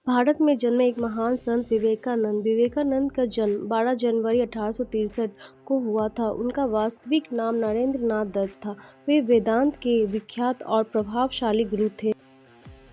भारत में जन्मे एक महान संत विवेकानंद। विवेकानंद का जन्म 12 जनवरी 1863 को हुआ था। उनका वास्तविक नाम नरेंद्र नाथ दत्त था। वे वेदांत के विख्यात और प्रभावशाली गुरु थे।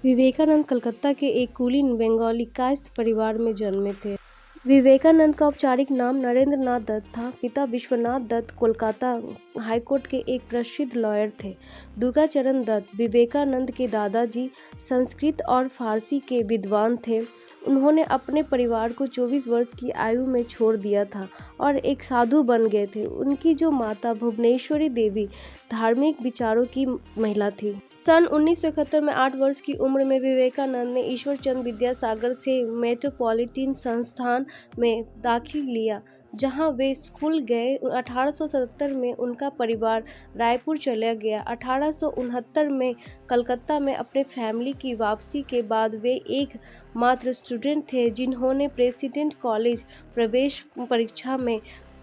विवेकानंद कलकत्ता के एक कुलीन बंगाली कायस्थ परिवार में जन्मे थे। विवेकानंद का औपचारिक नाम नरेंद्र नाथ दत्त था। पिता विश्वनाथ दत्त कोलकाता हाईकोर्ट के एक प्रसिद्ध लॉयर थे। दुर्गाचरण दत्त विवेकानंद के दादाजी संस्कृत और फारसी के विद्वान थे। उन्होंने अपने परिवार को 24 वर्ष की आयु में छोड़ दिया था और एक साधु बन गए थे। उनकी जो माता भुवनेश्वरी देवी धार्मिक विचारों की महिला थी। सन 1971 में 8 वर्ष की उम्र में विवेकानंद ने ईश्वरचंद्र विद्यासागर से मेट्रोपॉलिटन संस्थान में दाखिल लिया, जहां वे स्कूल गए। 1877 में उनका परिवार रायपुर चला गया। 1869 में कलकत्ता में अपने फैमिली की वापसी के बाद वे एक मात्र स्टूडेंट थे जिन्होंने प्रेसिडेंट कॉलेज प्रवेश परीक्षा में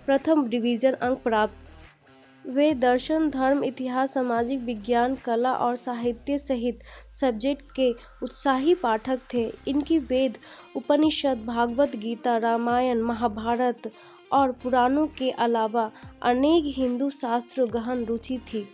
प्रथम डिवीजन अंक प्राप्त। वे दर्शन, धर्म, इतिहास, सामाजिक विज्ञान, कला और साहित्य सहित सब्जेक्ट के उत्साही पाठक थे। इनकी वेद, उपनिषद, भागवत गीता, रामायण, महाभारत और पुराणों के अलावा अनेक हिंदू शास्त्रों गहन रुचि थी।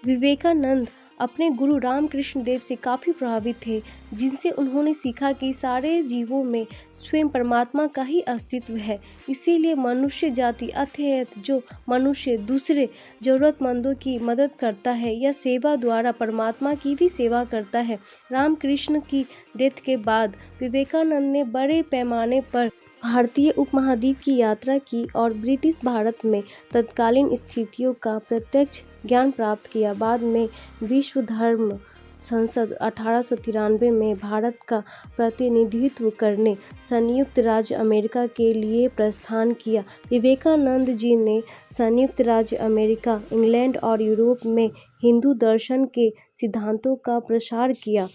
विवेकानंद अपने गुरु रामकृष्ण देव से काफ़ी प्रभावित थे, जिनसे उन्होंने सीखा कि सारे जीवों में स्वयं परमात्मा का ही अस्तित्व है। इसीलिए मनुष्य जाति अर्थात जो मनुष्य दूसरे ज़रूरतमंदों की मदद करता है या सेवा द्वारा परमात्मा की भी सेवा करता है। रामकृष्ण की डेथ के बाद विवेकानंद ने बड़े पैमाने पर भारतीय उपमहाद्वीप की यात्रा की और ब्रिटिश भारत में तत्कालीन स्थितियों का प्रत्यक्ष ज्ञान प्राप्त किया। बाद में विश्व धर्म संसद 1893 में भारत का प्रतिनिधित्व करने संयुक्त राज्य अमेरिका के लिए प्रस्थान किया। विवेकानंद जी ने संयुक्त राज्य अमेरिका, इंग्लैंड और यूरोप में हिंदू दर्शन के सिद्धांतों का प्रसार किया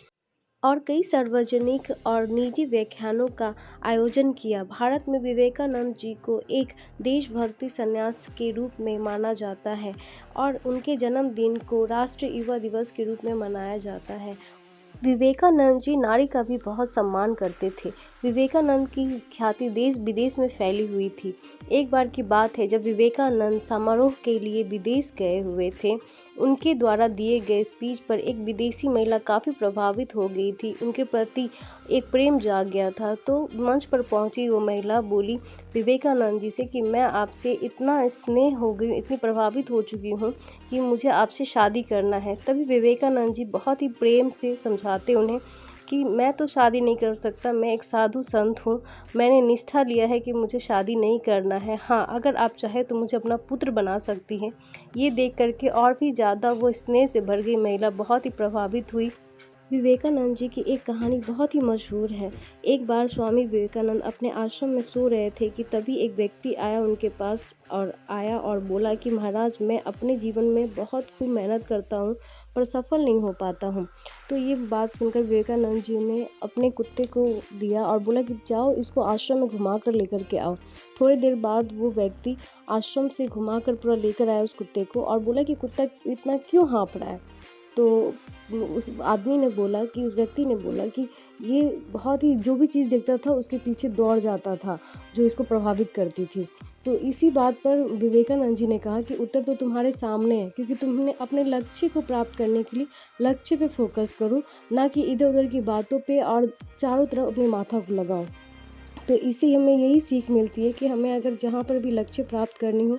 और कई सार्वजनिक और निजी व्याख्यानों का आयोजन किया। भारत में विवेकानंद जी को एक देशभक्ति संन्यास के रूप में माना जाता है और उनके जन्मदिन को राष्ट्रीय युवा दिवस के रूप में मनाया जाता है। विवेकानंद जी नारी का भी बहुत सम्मान करते थे। विवेकानंद की ख्याति देश विदेश में फैली हुई थी। एक बार की बात है जब विवेकानंद समारोह के लिए विदेश गए हुए थे। उनके द्वारा दिए गए स्पीच पर एक विदेशी महिला काफ़ी प्रभावित हो गई थी। उनके प्रति एक प्रेम जाग गया था। तो मंच पर पहुंची वो महिला बोली विवेकानंद जी से कि मैं आपसे इतना स्नेह हो गई, इतनी प्रभावित हो चुकी हूँ कि मुझे आपसे शादी करना है। तभी विवेकानंद जी बहुत ही प्रेम से समझाते उन्हें कि मैं तो शादी नहीं कर सकता, मैं एक साधु संत हूँ, मैंने निष्ठा लिया है कि मुझे शादी नहीं करना है। हाँ, अगर आप चाहे तो मुझे अपना पुत्र बना सकती हैं। ये देख करके और भी ज़्यादा वो स्नेह से भर गई महिला बहुत ही प्रभावित हुई। विवेकानंद जी की एक कहानी बहुत ही मशहूर है। एक बार स्वामी विवेकानंद अपने आश्रम में सो रहे थे कि तभी एक व्यक्ति आया उनके पास और बोला कि महाराज, मैं अपने जीवन में बहुत खूब मेहनत करता हूँ पर सफल नहीं हो पाता हूँ। तो ये बात सुनकर विवेकानंद जी ने अपने कुत्ते को दिया और बोला कि जाओ इसको आश्रम में घुमा कर लेकर के आओ। थोड़ी देर बाद वो व्यक्ति आश्रम से घुमा कर पूरा लेकर आया उस कुत्ते को और बोला कि कुत्ता इतना क्यों हाँफ रहा है। तो उस आदमी ने बोला कि उस व्यक्ति ने बोला कि ये बहुत ही जो भी चीज़ देखता था उसके पीछे दौड़ जाता था जो इसको प्रभावित करती थी। तो इसी बात पर विवेकानंद जी ने कहा कि उत्तर तो तुम्हारे सामने है, क्योंकि तुमने अपने लक्ष्य को प्राप्त करने के लिए लक्ष्य पे फोकस करो, ना कि इधर उधर की बातों पे और चारों तरफ अपने माथा को लगाओ। तो इसी हमें यही सीख मिलती है कि हमें अगर जहाँ पर भी लक्ष्य प्राप्त करनी हो,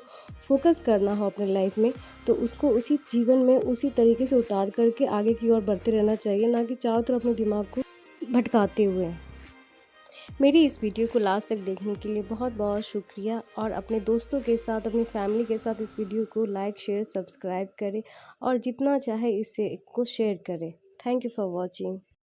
फोकस करना हो अपने लाइफ में, तो उसको उसी जीवन में उसी तरीके से उतार करके आगे की ओर बढ़ते रहना चाहिए, ना कि चारों तरफ अपने दिमाग को भटकाते हुए। मेरी इस वीडियो को लास्ट तक देखने के लिए बहुत बहुत शुक्रिया और अपने दोस्तों के साथ, अपनी फैमिली के साथ इस वीडियो को लाइक, शेयर, सब्सक्राइब करें और जितना चाहे इससे को शेयर करें। Thank you for watching.